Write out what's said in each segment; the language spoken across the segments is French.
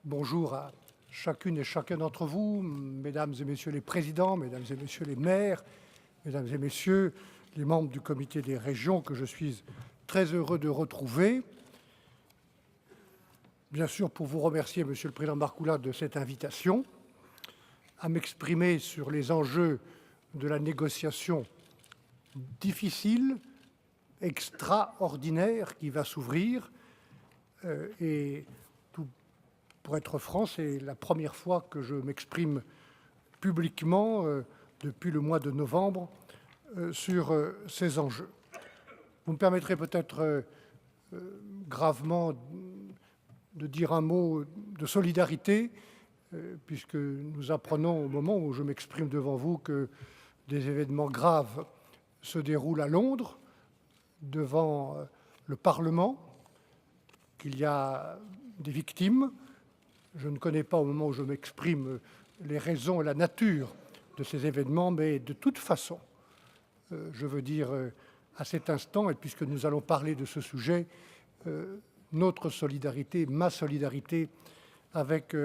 Bonjour à chacune et chacun d'entre vous, mesdames et messieurs les présidents, mesdames et messieurs les maires, mesdames et messieurs les membres du comité des régions que je suis très heureux de retrouver. Bien sûr, pour vous remercier, Monsieur le Président Marcoula, de cette invitation à m'exprimer sur les enjeux de la négociation difficile, extraordinaire qui va s'ouvrir. Pour être franc, c'est la première fois que je m'exprime publiquement depuis le mois de novembre sur ces enjeux. Vous me permettrez peut-être gravement de dire un mot de solidarité, puisque nous apprenons au moment où je m'exprime devant vous que des événements graves se déroulent à Londres, devant le Parlement, qu'il y a des victimes. Je ne connais pas au moment où je m'exprime les raisons et la nature de ces événements, mais de toute façon, je veux dire à cet instant, et puisque nous allons parler de ce sujet, notre solidarité, ma solidarité avec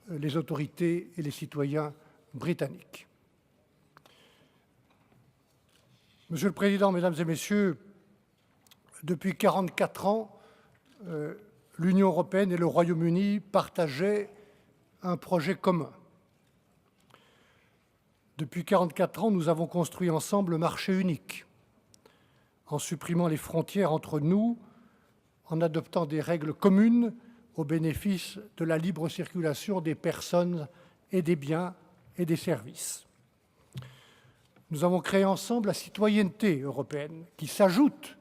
les autorités et les citoyens britanniques. Monsieur le Président, Mesdames et Messieurs, depuis 44 ans, l'Union européenne et le Royaume-Uni partageaient un projet commun. Depuis 44 ans, nous avons construit ensemble le marché unique, en supprimant les frontières entre nous, en adoptant des règles communes au bénéfice de la libre circulation des personnes et des biens et des services. Nous avons créé ensemble la citoyenneté européenne, qui s'ajoute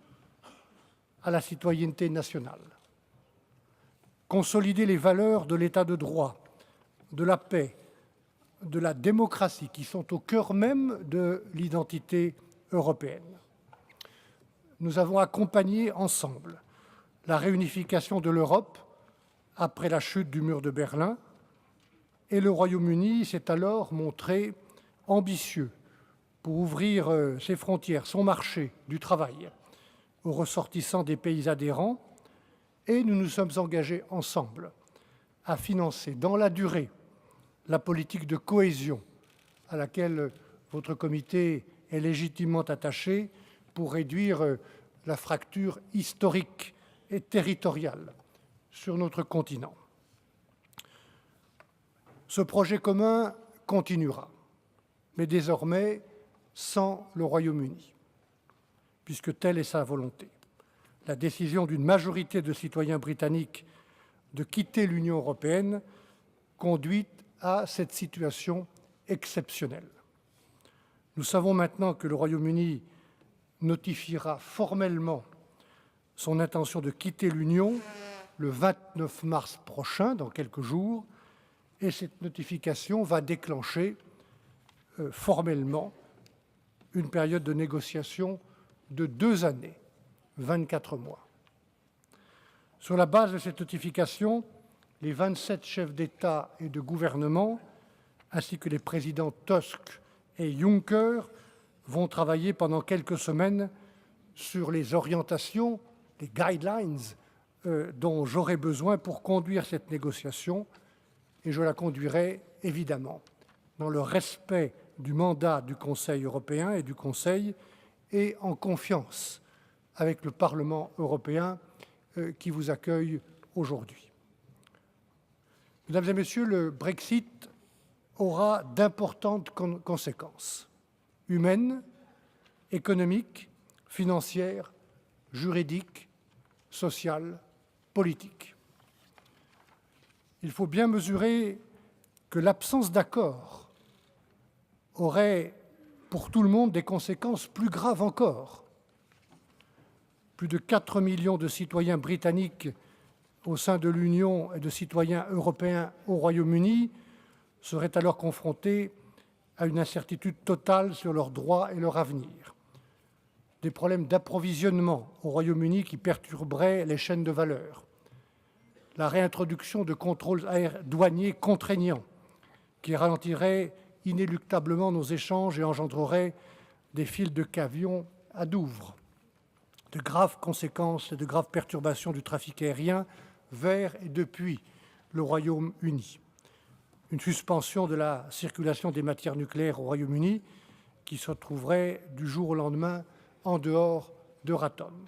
à la citoyenneté nationale. Consolider les valeurs de l'état de droit, de la paix, de la démocratie, qui sont au cœur même de l'identité européenne. Nous avons accompagné ensemble la réunification de l'Europe après la chute du mur de Berlin, et le Royaume-Uni s'est alors montré ambitieux pour ouvrir ses frontières, son marché du travail aux ressortissants des pays adhérents, et nous nous sommes engagés ensemble à financer dans la durée la politique de cohésion à laquelle votre comité est légitimement attaché pour réduire la fracture historique et territoriale sur notre continent. Ce projet commun continuera, mais désormais sans le Royaume-Uni, puisque telle est sa volonté. La décision d'une majorité de citoyens britanniques de quitter l'Union européenne conduit à cette situation exceptionnelle. Nous savons maintenant que le Royaume-Uni notifiera formellement son intention de quitter l'Union le 29 mars prochain, dans quelques jours, et cette notification va déclencher formellement une période de négociation de 2 années, 24 mois. Sur la base de cette notification, les 27 chefs d'État et de gouvernement, ainsi que les présidents Tusk et Juncker, vont travailler pendant quelques semaines sur les orientations, les guidelines dont j'aurai besoin pour conduire cette négociation, et je la conduirai évidemment dans le respect du mandat du Conseil européen et du Conseil, et en confiance avec le Parlement européen qui vous accueille aujourd'hui. Mesdames et Messieurs, le Brexit aura d'importantes conséquences humaines, économiques, financières, juridiques, sociales, politiques. Il faut bien mesurer que l'absence d'accord aurait pour tout le monde des conséquences plus graves encore. Plus de 4 millions de citoyens britanniques au sein de l'Union et de citoyens européens au Royaume-Uni seraient alors confrontés à une incertitude totale sur leurs droits et leur avenir. Des problèmes d'approvisionnement au Royaume-Uni qui perturberaient les chaînes de valeur. La réintroduction de contrôles douaniers contraignants qui ralentiraient inéluctablement nos échanges et engendrerait des files de camions à Douvres. De graves conséquences et de graves perturbations du trafic aérien vers et depuis le Royaume-Uni. Une suspension de la circulation des matières nucléaires au Royaume-Uni qui se trouverait du jour au lendemain en dehors d'Euratom.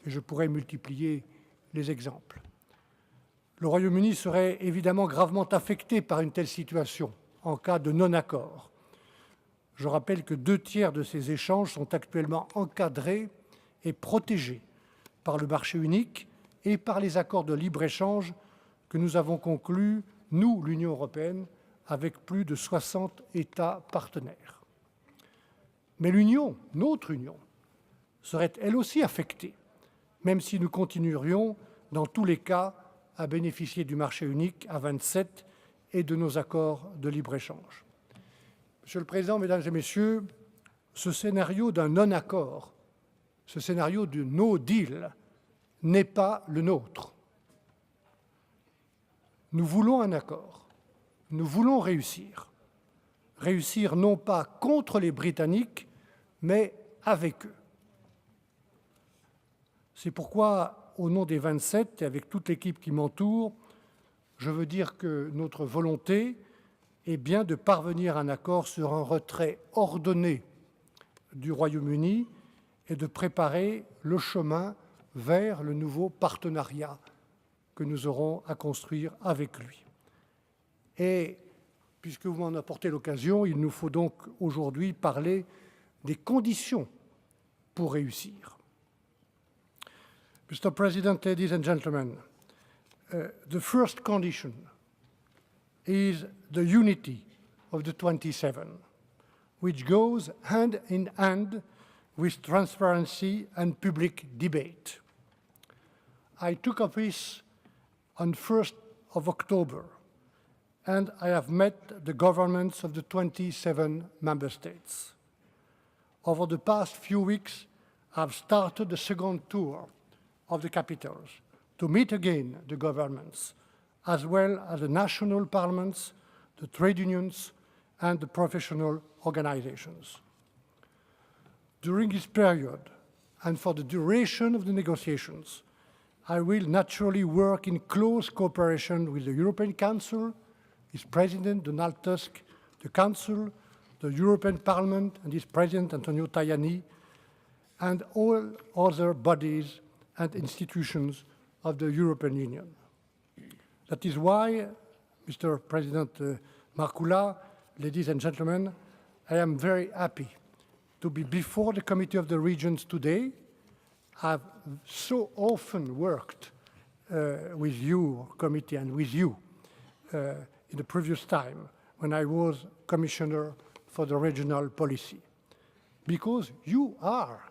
Et je pourrais multiplier les exemples. Le Royaume-Uni serait évidemment gravement affecté par une telle situation en cas de non-accord. Je rappelle que 2/3 de ces échanges sont actuellement encadrés et protégés par le marché unique et par les accords de libre-échange que nous avons conclus, nous, l'Union européenne, avec plus de 60 États partenaires. Mais l'Union, notre Union, serait elle aussi affectée, même si nous continuerions, dans tous les cas, à bénéficier du marché unique à 27 et de nos accords de libre-échange. Monsieur le Président, Mesdames et Messieurs, ce scénario d'un non-accord, ce scénario du no deal, n'est pas le nôtre. Nous voulons un accord, nous voulons réussir. Réussir non pas contre les Britanniques, mais avec eux. C'est pourquoi, au nom des 27 et avec toute l'équipe qui m'entoure, je veux dire que notre volonté est bien de parvenir à un accord sur un retrait ordonné du Royaume-Uni et de préparer le chemin vers le nouveau partenariat que nous aurons à construire avec lui. Et puisque vous m'en apportez l'occasion, il nous faut donc aujourd'hui parler des conditions pour réussir. Mr. President, ladies and gentlemen, the first condition is the unity of the 27, which goes hand in hand with transparency and public debate. I took office on 1st of October, and I have met the governments of the 27 member states. Over the past few weeks, I've started the second tour of the capitals to meet again the governments, as well as the national parliaments, the trade unions, and the professional organizations. During this period, and for the duration of the negotiations, I will naturally work in close cooperation with the European Council, its President Donald Tusk, the Council, the European Parliament and its President Antonio Tajani, and all other bodies and institutions of the European Union. That is why, Mr. President Markula, ladies and gentlemen, I am very happy to be before the Committee of the Regions today. I've so often worked with your committee and with you in the previous time when I was Commissioner for the Regional Policy, because you are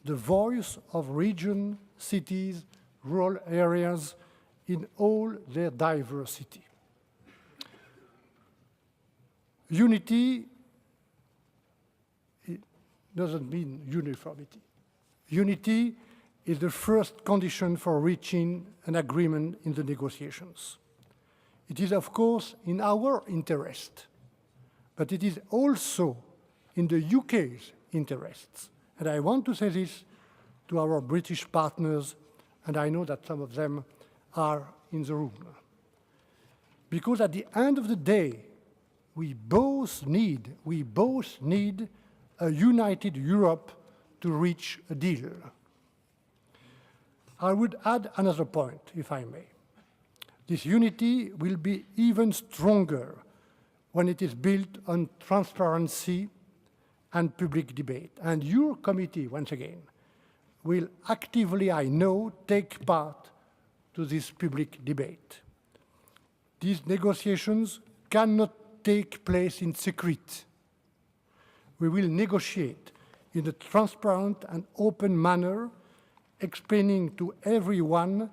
the voice of regions, cities, rural areas in all their diversity. Unity doesn't mean uniformity. Unity is the first condition for reaching an agreement in the negotiations. It is, of course, in our interest, but it is also in the UK's interests. And I want to say this to our British partners, and I know that some of them are in the room. Because at the end of the day, we both need a united Europe to reach a deal. I would add another point, if I may. This unity will be even stronger when it is built on transparency and public debate. And your committee, once again, will actively, I know, take part to this public debate. These negotiations cannot take place in secret. We will negotiate in a transparent and open manner, explaining to everyone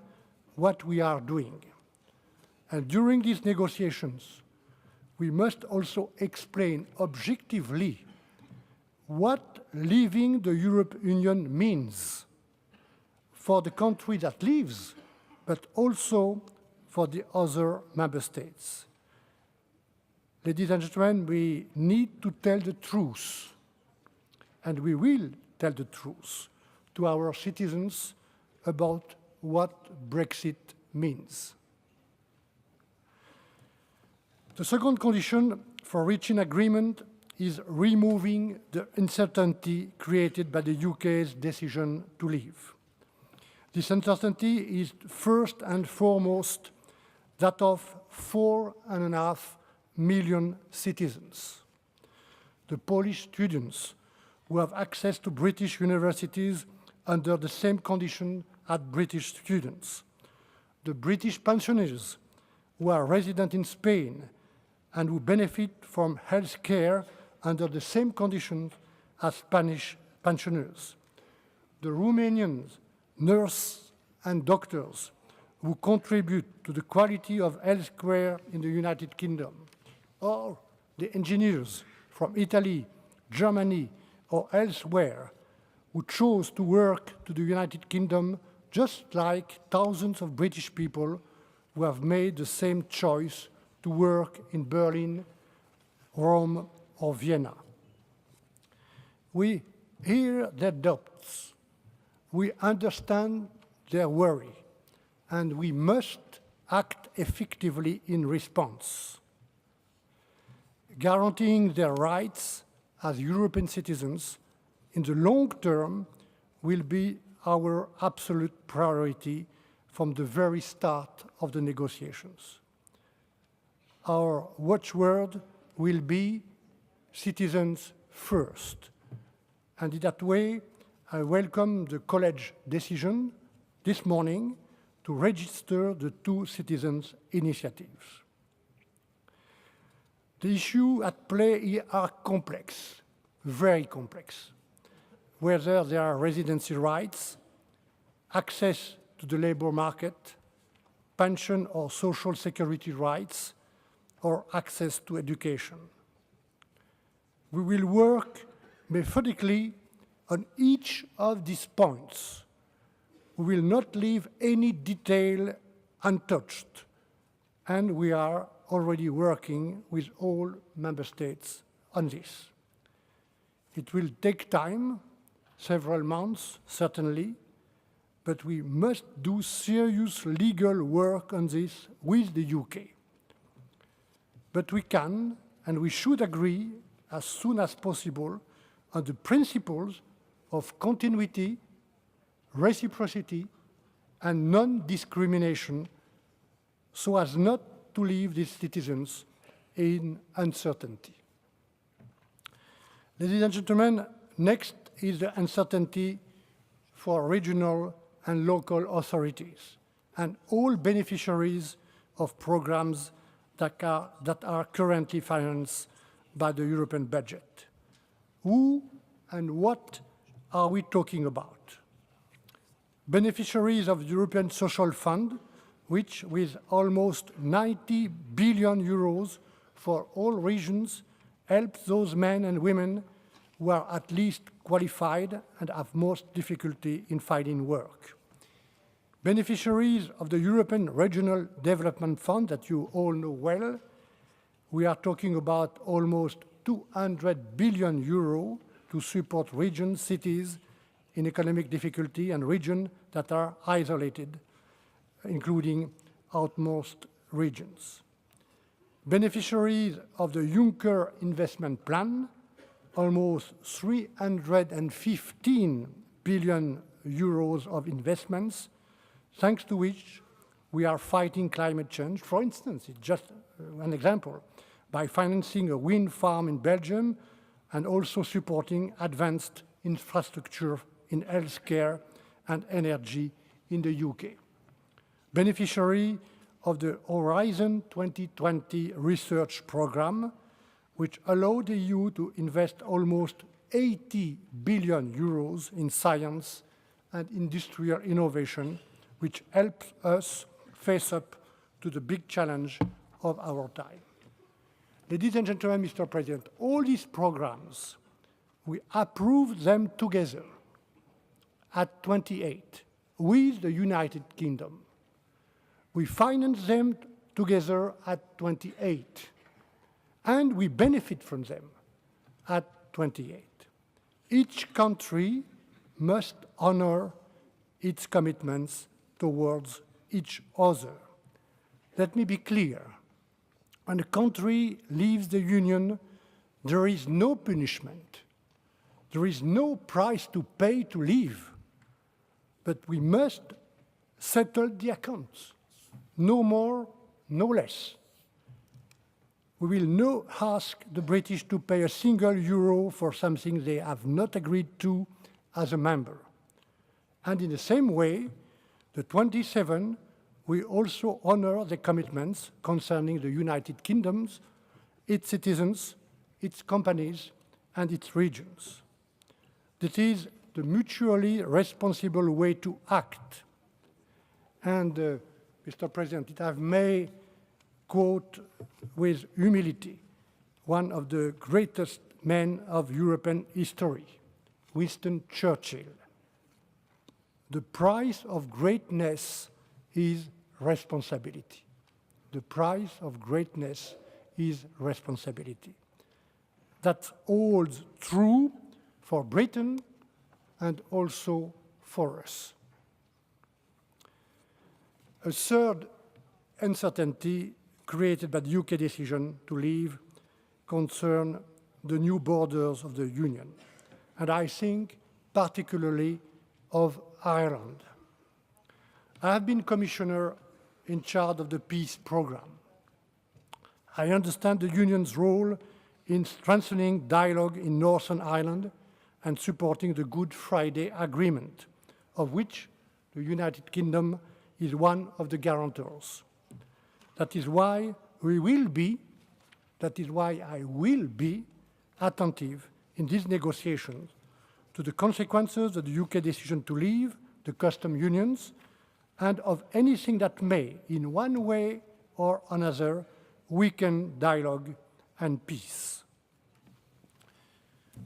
what we are doing. And during these negotiations, we must also explain objectively what leaving the European Union means for the country that leaves, but also for the other member states. Ladies and gentlemen, we need to tell the truth, and we will tell the truth to our citizens about what Brexit means. The second condition for reaching agreement is removing the uncertainty created by the UK's decision to leave. This uncertainty is first and foremost that of 4.5 million citizens. The Polish students who have access to British universities under the same condition as British students. The British pensioners who are resident in Spain and who benefit from health care under the same conditions as Spanish pensioners. The Romanians, nurses and doctors who contribute to the quality of health care in the United Kingdom, or the engineers from Italy, Germany, or elsewhere who chose to work to the United Kingdom, just like thousands of British people who have made the same choice to work in Berlin, Rome, or Vienna. We hear their doubts, we understand their worry, and we must act effectively in response. Guaranteeing their rights as European citizens in the long term will be our absolute priority from the very start of the negotiations. Our watchword will be citizens first. And in that way, I welcome the College decision this morning to register the two citizens' initiatives. The issues at play here are complex, very complex, whether there are residency rights, access to the labor market, pension or social security rights, or access to education. We will work methodically on each of these points. We will not leave any detail untouched, and we are already working with all member states on this. It will take time, several months, certainly, but we must do serious legal work on this with the UK. But we can and we should agree as soon as possible on the principles of continuity, reciprocity, and non-discrimination so as not to leave these citizens in uncertainty. Ladies and gentlemen, next is the uncertainty for regional and local authorities and all beneficiaries of programs that are currently financed by the European budget. Who and what are we talking about? Beneficiaries of the European Social Fund, which with almost 90 billion euros for all regions, helps those men and women who are at least qualified and have most difficulty in finding work. Beneficiaries of the European Regional Development Fund that you all know well, we are talking about almost 200 billion euro to support regions, cities in economic difficulty and regions that are isolated, including outmost regions. Beneficiaries of the Juncker Investment Plan, almost 315 billion euros of investments, thanks to which we are fighting climate change. For instance, it's just an example, by financing a wind farm in Belgium and also supporting advanced infrastructure in healthcare and energy in the UK. Beneficiary of the Horizon 2020 research program, which allowed the EU to invest almost 80 billion euros in science and industrial innovation, which helps us face up to the big challenge of our time. Ladies and gentlemen, Mr. President, all these programs, we approved them together at 28 with the United Kingdom. We financed them together at 28, and we benefit from them at 28. Each country must honor its commitments towards each other. Let me be clear. when a country leaves the Union, there is no punishment. There is no price to pay to leave. But we must settle the accounts. No more, no less. We will not ask the British to pay a single euro for something they have not agreed to as a member. And in the same way, the 27 will also honor the commitments concerning the United Kingdom, its citizens, its companies, and its regions. That is the mutually responsible way to act. And, Mr. President, if I may quote with humility one of the greatest men of European history, Winston Churchill. The price of greatness is responsibility. The price of greatness is responsibility. That holds true for Britain and also for us. A third uncertainty created by the UK decision to leave concern the new borders of the Union, and I think particularly of Ireland. I have been Commissioner in charge of the peace programme. I understand the Union's role in strengthening dialogue in Northern Ireland and supporting the Good Friday Agreement, of which the United Kingdom is one of the guarantors. That is why I will be attentive in these negotiations to the consequences of the UK decision to leave the customs unions and of anything that may, in one way or another, weaken dialogue and peace.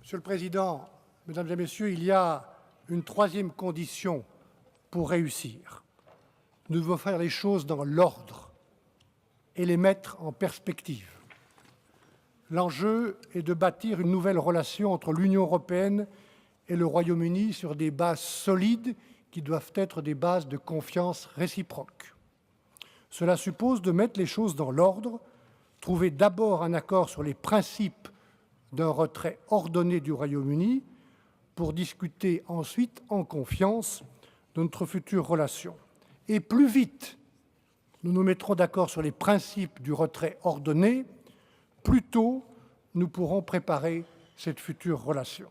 Monsieur le Président, Mesdames et Messieurs, il y a une troisième condition pour réussir. Nous devons faire les choses dans l'ordre et les mettre en perspective. L'enjeu est de bâtir une nouvelle relation entre l'Union européenne et le Royaume-Uni sur des bases solides qui doivent être des bases de confiance réciproque. Cela suppose de mettre les choses dans l'ordre, trouver d'abord un accord sur les principes d'un retrait ordonné du Royaume-Uni pour discuter ensuite en confiance de notre future relation. Et plus vite nous nous mettrons d'accord sur les principes du retrait ordonné, plus tôt nous pourrons préparer cette future relation.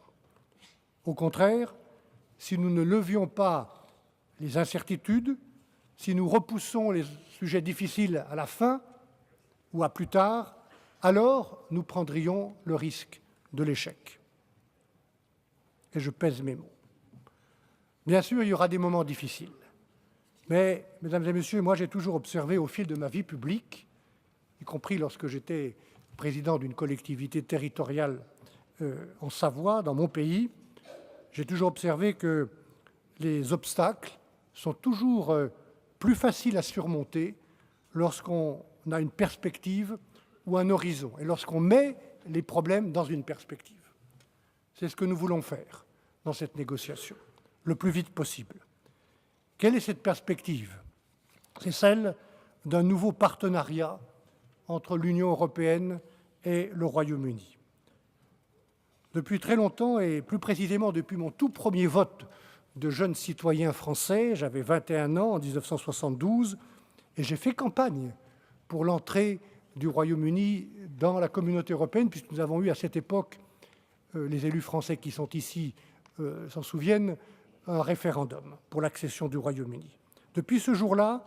Au contraire, si nous ne levions pas les incertitudes, si nous repoussons les sujets difficiles à la fin ou à plus tard, alors nous prendrions le risque de l'échec. Et je pèse mes mots. Bien sûr, il y aura des moments difficiles. Mais, Mesdames et Messieurs, moi j'ai toujours observé au fil de ma vie publique, y compris lorsque j'étais président d'une collectivité territoriale en Savoie, dans mon pays, j'ai toujours observé que les obstacles sont toujours plus faciles à surmonter lorsqu'on a une perspective ou un horizon, et lorsqu'on met les problèmes dans une perspective. C'est ce que nous voulons faire dans cette négociation, le plus vite possible. Quelle est cette perspective? C'est celle d'un nouveau partenariat entre l'Union européenne et le Royaume-Uni. Depuis très longtemps, et plus précisément depuis mon tout premier vote de jeune citoyen français, j'avais 21 ans en 1972, et j'ai fait campagne pour l'entrée du Royaume-Uni dans la communauté européenne, puisque nous avons eu à cette époque, les élus français qui sont ici s'en souviennent, un référendum pour l'accession du Royaume-Uni. Depuis ce jour-là,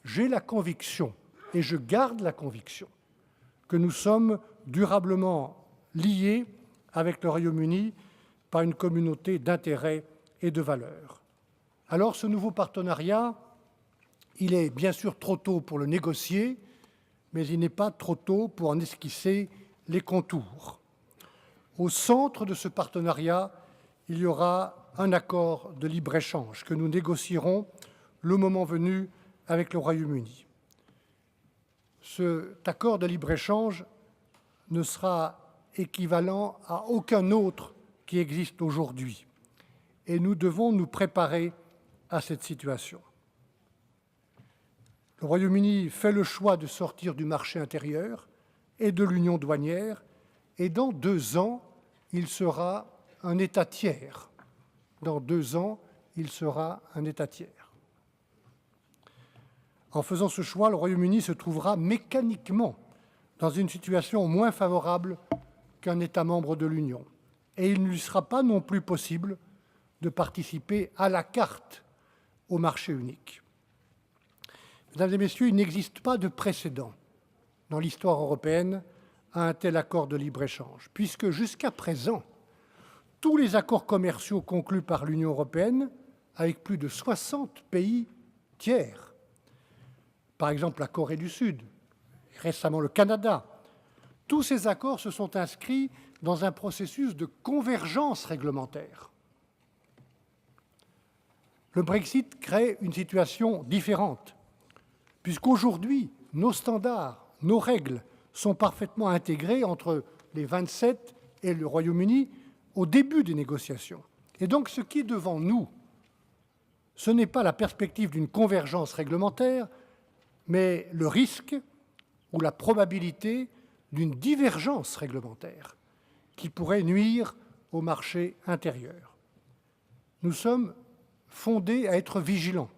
j'ai la conviction, et je garde la conviction, que nous sommes durablement liés avec le Royaume-Uni par une communauté d'intérêts et de valeurs. Alors ce nouveau partenariat, il est bien sûr trop tôt pour le négocier, mais il n'est pas trop tôt pour en esquisser les contours. Au centre de ce partenariat, il y aura un accord de libre-échange que nous négocierons le moment venu avec le Royaume-Uni. Cet accord de libre-échange ne sera équivalent à aucun autre qui existe aujourd'hui. Et nous devons nous préparer à cette situation. Le Royaume-Uni fait le choix de sortir du marché intérieur et de l'union douanière, et dans 2 ans, il sera un État tiers. Dans 2 ans, il sera un État tiers. En faisant ce choix, le Royaume-Uni se trouvera mécaniquement dans une situation moins favorable qu'un État membre de l'Union. Et il ne lui sera pas non plus possible de participer à la carte au marché unique. Mesdames et messieurs, il n'existe pas de précédent dans l'histoire européenne à un tel accord de libre-échange, puisque jusqu'à présent, tous les accords commerciaux conclus par l'Union européenne avec plus de 60 pays tiers, par exemple la Corée du Sud, récemment le Canada, tous ces accords se sont inscrits dans un processus de convergence réglementaire. Le Brexit crée une situation différente, puisqu'aujourd'hui, nos standards, nos règles sont parfaitement intégrés entre les 27 et le Royaume-Uni au début des négociations. Et donc, ce qui est devant nous, ce n'est pas la perspective d'une convergence réglementaire, mais le risque ou la probabilité d'une divergence réglementaire qui pourrait nuire au marché intérieur. Nous sommes fondés à être vigilants,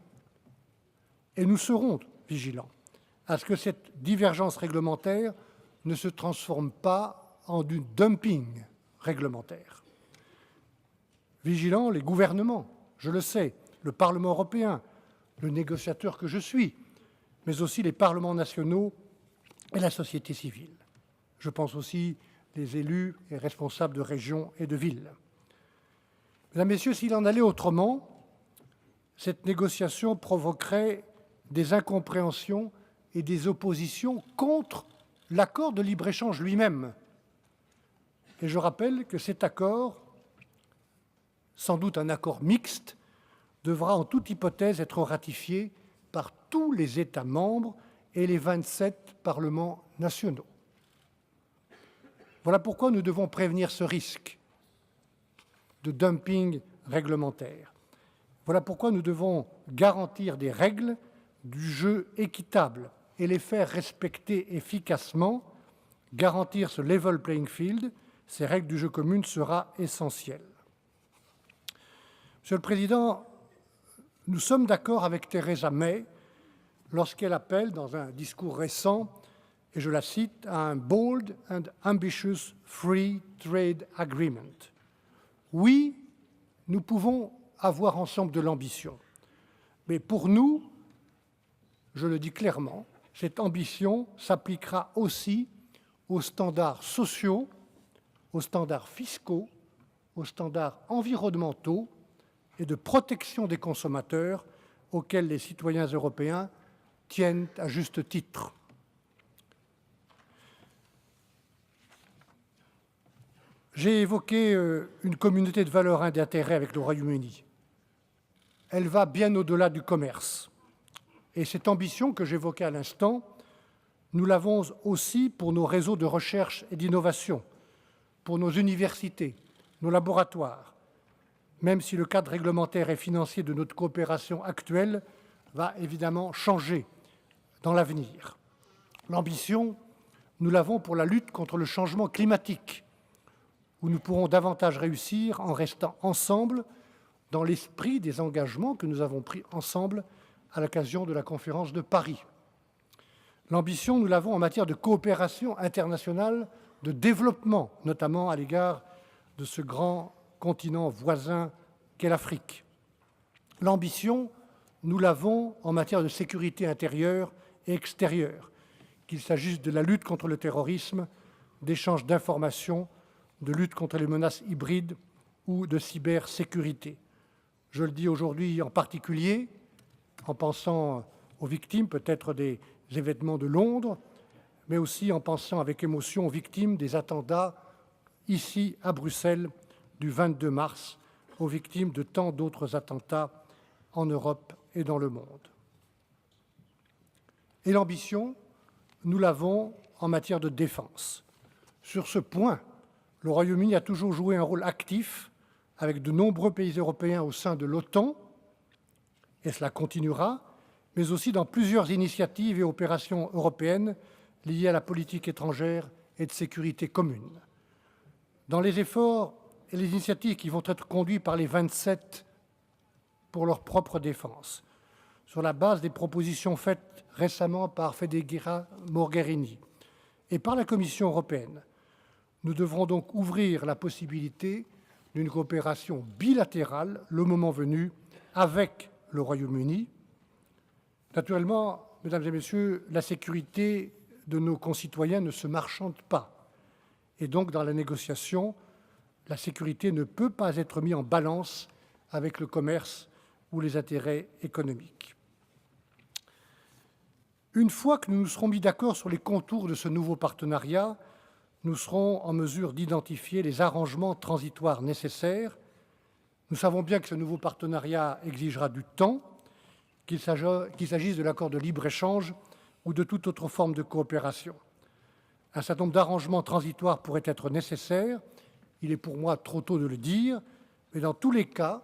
et nous serons vigilants à ce que cette divergence réglementaire ne se transforme pas en du dumping réglementaire. Vigilants, les gouvernements, je le sais, le Parlement européen, le négociateur que je suis, mais aussi les parlements nationaux et la société civile. Je pense aussi les élus et responsables de régions et de villes. Mesdames, Messieurs, s'il en allait autrement, cette négociation provoquerait des incompréhensions et des oppositions contre l'accord de libre-échange lui-même. Et je rappelle que cet accord, sans doute un accord mixte, devra en toute hypothèse être ratifié par tous les États membres et les 27 parlements nationaux. Voilà pourquoi nous devons prévenir ce risque de dumping réglementaire. Voilà pourquoi nous devons garantir des règles du jeu équitables et les faire respecter efficacement. Garantir ce level playing field, ces règles du jeu commune, sera essentiel. Monsieur le Président, nous sommes d'accord avec Theresa May lorsqu'elle appelle, dans un discours récent, et je la cite, à un bold and ambitious free trade agreement. Oui, nous pouvons avoir ensemble de l'ambition, mais pour nous, je le dis clairement, cette ambition s'appliquera aussi aux standards sociaux, aux standards fiscaux, aux standards environnementaux et de protection des consommateurs auxquels les citoyens européens tiennent à juste titre. J'ai évoqué une communauté de valeurs et d'intérêts avec le Royaume-Uni. Elle va bien au-delà du commerce. Et cette ambition que j'évoquais à l'instant, nous l'avons aussi pour nos réseaux de recherche et d'innovation, pour nos universités, nos laboratoires, même si le cadre réglementaire et financier de notre coopération actuelle va évidemment changer dans l'avenir. L'ambition, nous l'avons pour la lutte contre le changement climatique, où nous pourrons davantage réussir en restant ensemble dans l'esprit des engagements que nous avons pris ensemble à l'occasion de la conférence de Paris. L'ambition, nous l'avons en matière de coopération internationale, de développement, notamment à l'égard de ce grand continent voisin qu'est l'Afrique. L'ambition, nous l'avons en matière de sécurité intérieure et extérieure, qu'il s'agisse de la lutte contre le terrorisme, d'échange d'informations, de lutte contre les menaces hybrides ou de cybersécurité. Je le dis aujourd'hui en particulier, en pensant aux victimes peut-être des événements de Londres, mais aussi en pensant avec émotion aux victimes des attentats ici à Bruxelles du 22 mars, aux victimes de tant d'autres attentats en Europe et dans le monde. Et l'ambition, nous l'avons en matière de défense. Sur ce point, le Royaume-Uni a toujours joué un rôle actif avec de nombreux pays européens au sein de l'OTAN, et cela continuera, mais aussi dans plusieurs initiatives et opérations européennes liées à la politique étrangère et de sécurité commune. Dans les efforts et les initiatives qui vont être conduits par les 27 pour leur propre défense, sur la base des propositions faites récemment par Federica Mogherini et par la Commission européenne, nous devrons donc ouvrir la possibilité d'une coopération bilatérale, le moment venu, avec le Royaume-Uni. Naturellement, mesdames et messieurs, la sécurité de nos concitoyens ne se marchande pas. Et donc, dans la négociation, la sécurité ne peut pas être mise en balance avec le commerce ou les intérêts économiques. Une fois que nous nous serons mis d'accord sur les contours de ce nouveau partenariat, nous serons en mesure d'identifier les arrangements transitoires nécessaires. Nous savons bien que ce nouveau partenariat exigera du temps, qu'il s'agisse de l'accord de libre-échange ou de toute autre forme de coopération. Un certain nombre d'arrangements transitoires pourraient être nécessaires. Il est pour moi trop tôt de le dire, mais dans tous les cas,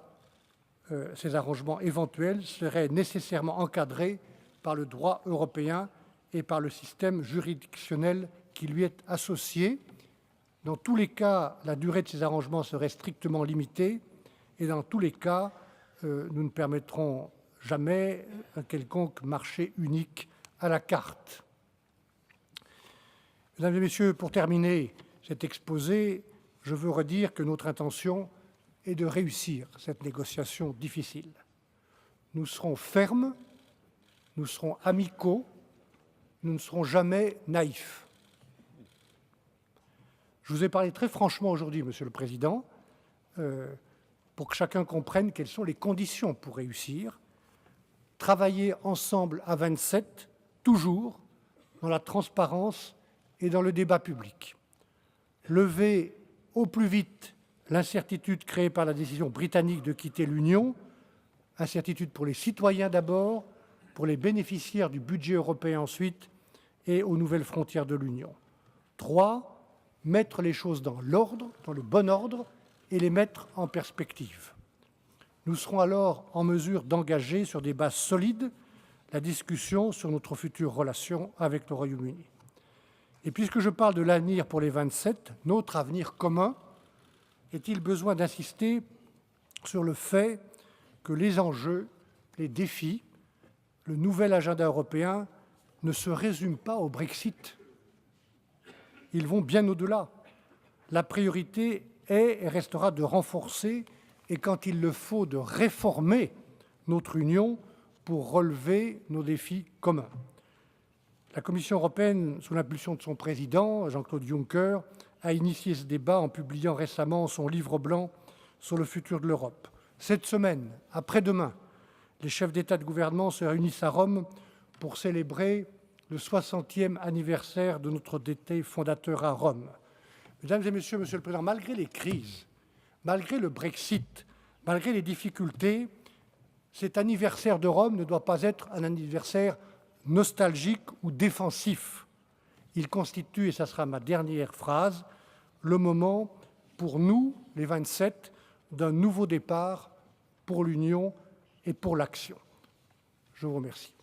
ces arrangements éventuels seraient nécessairement encadrés par le droit européen et par le système juridictionnel qui lui est associé. Dans tous les cas, la durée de ces arrangements serait strictement limitée et dans tous les cas, nous ne permettrons jamais un quelconque marché unique à la carte. Mesdames et messieurs, pour terminer cet exposé, je veux redire que notre intention est de réussir cette négociation difficile. Nous serons fermes, nous serons amicaux, nous ne serons jamais naïfs. Je vous ai parlé très franchement aujourd'hui, Monsieur le Président, pour que chacun comprenne quelles sont les conditions pour réussir. Travailler ensemble à 27, toujours, dans la transparence et dans le débat public. Lever au plus vite l'incertitude créée par la décision britannique de quitter l'Union, incertitude pour les citoyens d'abord, pour les bénéficiaires du budget européen ensuite et aux nouvelles frontières de l'Union. 3, mettre les choses dans l'ordre, dans le bon ordre, et les mettre en perspective. Nous serons alors en mesure d'engager sur des bases solides la discussion sur notre future relation avec le Royaume-Uni. Et puisque je parle de l'avenir pour les 27, notre avenir commun, est-il besoin d'insister sur le fait que les enjeux, les défis, le nouvel agenda européen ne se résument pas au Brexit. Ils vont bien au-delà. La priorité est et restera de renforcer et, quand il le faut, de réformer notre Union pour relever nos défis communs. La Commission européenne, sous l'impulsion de son président, Jean-Claude Juncker, a initié ce débat en publiant récemment son livre blanc sur le futur de l'Europe. Cette semaine, après-demain, les chefs d'État et de gouvernement se réunissent à Rome pour célébrer le 60e anniversaire de notre traité fondateur à Rome. Mesdames et messieurs, Monsieur le Président, malgré les crises, malgré le Brexit, malgré les difficultés, cet anniversaire de Rome ne doit pas être un anniversaire nostalgique ou défensif. Il constitue, et ça sera ma dernière phrase, le moment pour nous, les 27, d'un nouveau départ pour l'Union et pour l'action. Je vous remercie.